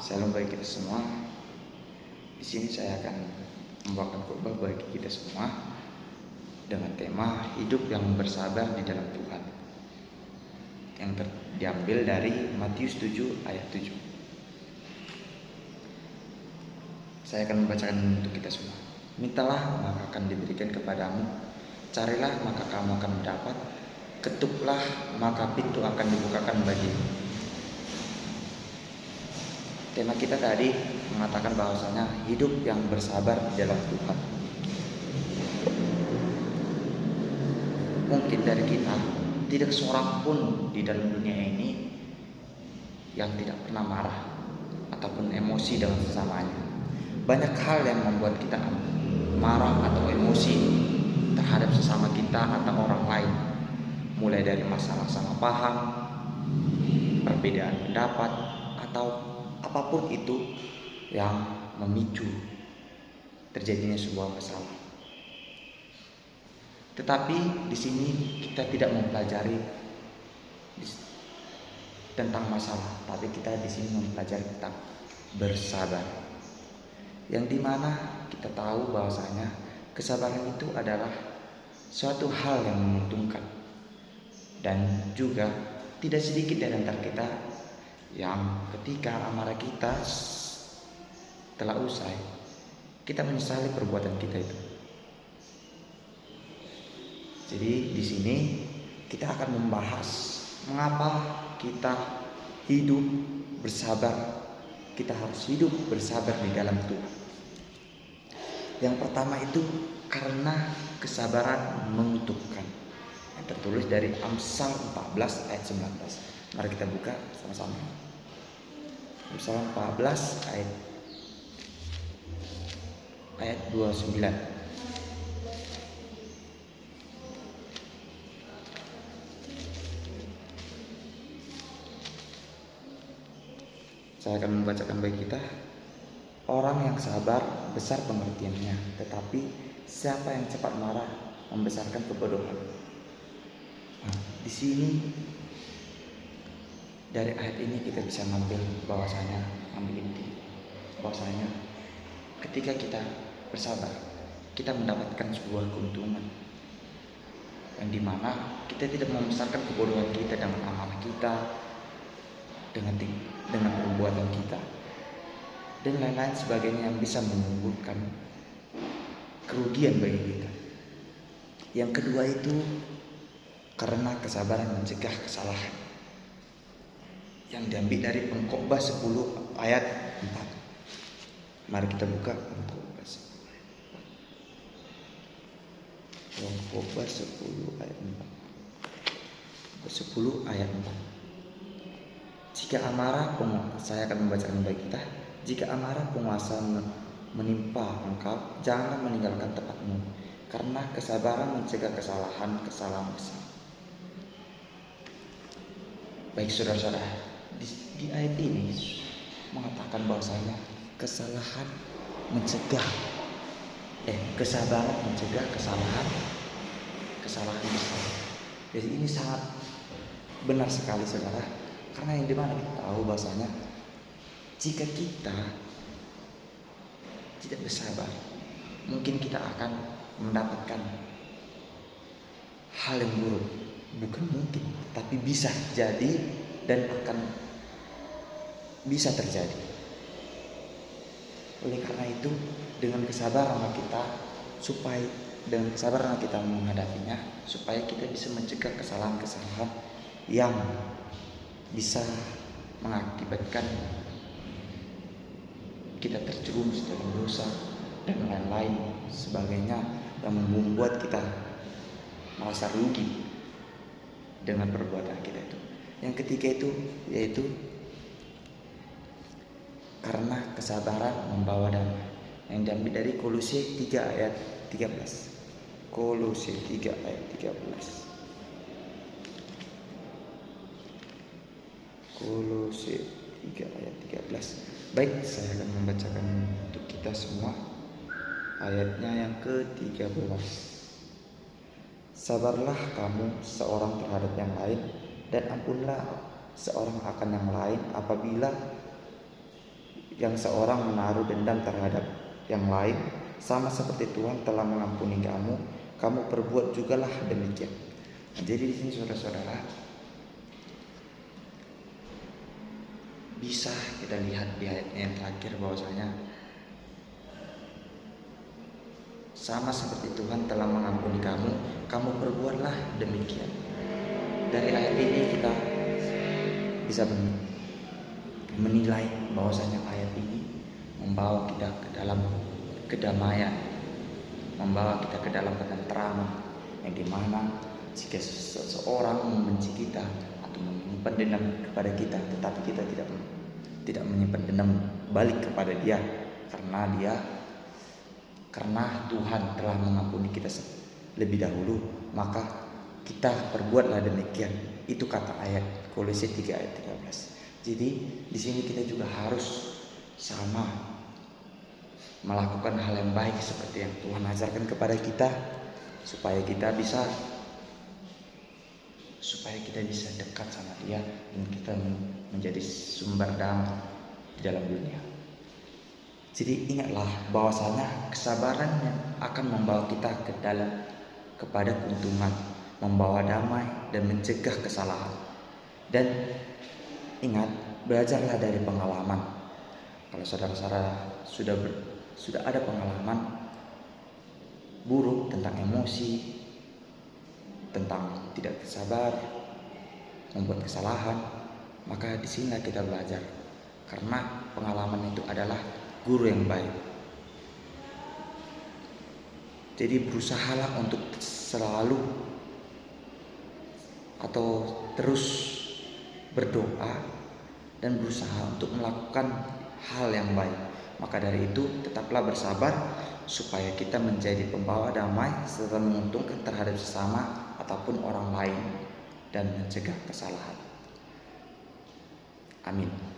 Salam bagi kita semua. Di sini saya akan membawakan khotbah bagi kita semua dengan tema hidup yang bersabar di dalam Tuhan, yang diambil dari Matius 7 ayat 7. Saya akan membacakan untuk kita semua. Mintalah maka akan diberikan kepadamu, carilah maka kamu akan mendapat, ketuklah maka pintu akan dibukakan bagimu. Tema kita tadi mengatakan bahwasanya hidup yang bersabar di dalam Tuhan. Mungkin dari kita tidak seorang pun di dalam dunia ini yang tidak pernah marah ataupun emosi dengan sesamanya. Banyak hal yang membuat kita marah atau emosi terhadap sesama kita atau orang lain. Mulai dari masalah salah paham, perbedaan pendapat, atau apapun itu yang memicu terjadinya sebuah masalah. Tetapi di sini kita tidak mempelajari tentang masalah, tapi kita di sini mempelajari tentang bersabar. Yang dimana kita tahu bahwasanya kesabaran itu adalah suatu hal yang menguntungkan, dan juga tidak sedikit dari antara kita yang ketika amarah kita telah usai, kita menyesali perbuatan kita itu. Jadi di sini kita akan membahas mengapa kita hidup bersabar. Kita harus hidup bersabar di dalam Tuhan. Yang pertama itu karena kesabaran menguntungkan. Yang tertulis dari Amsal 14 ayat 19. Mari kita buka sama-sama. Amsal 14 ayat 29. Saya akan membacakan bagi kita. Orang yang sabar besar pengertiannya, tetapi siapa yang cepat marah membesarkan kebodohan. Nah, di sini dari ayat ini kita bisa ambil inti bahwasanya ketika kita bersabar, kita mendapatkan sebuah keuntungan, yang dimana kita tidak membesarkan kebodohan kita dengan amal kita, dengan perbuatan kita, dan lain-lain sebagainya yang bisa menimbulkan kerugian bagi kita. Yang kedua itu karena kesabaran mencegah kesalahan, yang diambil dari Pengkhotbah 10 ayat 4. Mari kita buka Pengkhotbah 10 ayat 4. Pengkhotbah 10 ayat 4. 10 ayat 4. Jika amarah saya akan membacakan bagi kita. Jika amarah penguasa menimpa engkau, janganlah meninggalkan tempatmu, karena kesabaran mencegah kesalahan besar. Baik saudara-saudara, di ayat ini mengatakan bahwasanya kesabaran mencegah kesalahan besar. Jadi ini sangat benar sekali saudara, karena yang dimana kita tahu bahwasanya jika kita tidak bersabar, mungkin kita akan mendapatkan hal yang buruk. Bukan mungkin, tapi bisa jadi dan akan bisa terjadi. Oleh karena itu, dengan kesabaran kita menghadapinya, supaya kita bisa mencegah kesalahan-kesalahan yang bisa mengakibatkan kita terjerumus dalam dosa dan lain-lain sebagainya yang membuat kita merasa rugi dengan perbuatan kita itu. Yang ketiga itu yaitu karena kesabaran membawa damai, yang diambil dari Kolose 3 ayat 13. Kolose 3 ayat 13. Kolose 3 ayat 13. Baik, saya akan membacakan untuk kita semua ayatnya yang ke-13. Sabarlah kamu seorang terhadap yang lain, dan ampunlah seorang akan yang lain apabila yang seorang menaruh dendam terhadap yang lain, sama seperti Tuhan telah mengampuni kamu, kamu perbuat jugalah demikian. Nah, jadi di sini saudara-saudara bisa kita lihat di ayat yang terakhir bahwasanya sama seperti Tuhan telah mengampuni kamu, kamu perbuatlah demikian. Dari ayat ini kita bisa menilai bahwasanya ayat ini membawa kita ke dalam kedamaian, membawa kita ke dalam ketentraman, yang dimana jika seseorang membenci kita atau menyimpan dendam kepada kita, tetapi kita tidak menyimpan dendam balik kepada dia, karena Tuhan telah mengampuni kita lebih dahulu, maka kita perbuatlah demikian. Itu kata ayat Kolose 3 ayat 13. Jadi di sini kita juga harus sama melakukan hal yang baik seperti yang Tuhan ajarkan kepada kita, supaya kita bisa dekat sama Dia dan kita menjadi sumber damai di dalam dunia. Jadi ingatlah bahwasanya kesabaran yang akan membawa kita kepada keuntungan, membawa damai dan mencegah kesalahan. Dan ingat, belajarlah dari pengalaman. Kalau saudara-saudara sudah ada pengalaman buruk tentang emosi, tentang tidak sabar, membuat kesalahan, maka disinilah kita belajar. Karena pengalaman itu adalah guru yang baik. Jadi berusahalah untuk selalu atau terus berdoa dan berusaha untuk melakukan hal yang baik. Maka dari itu tetaplah bersabar supaya kita menjadi pembawa damai serta menguntungkan terhadap sesama ataupun orang lain dan mencegah kesalahan. Amin.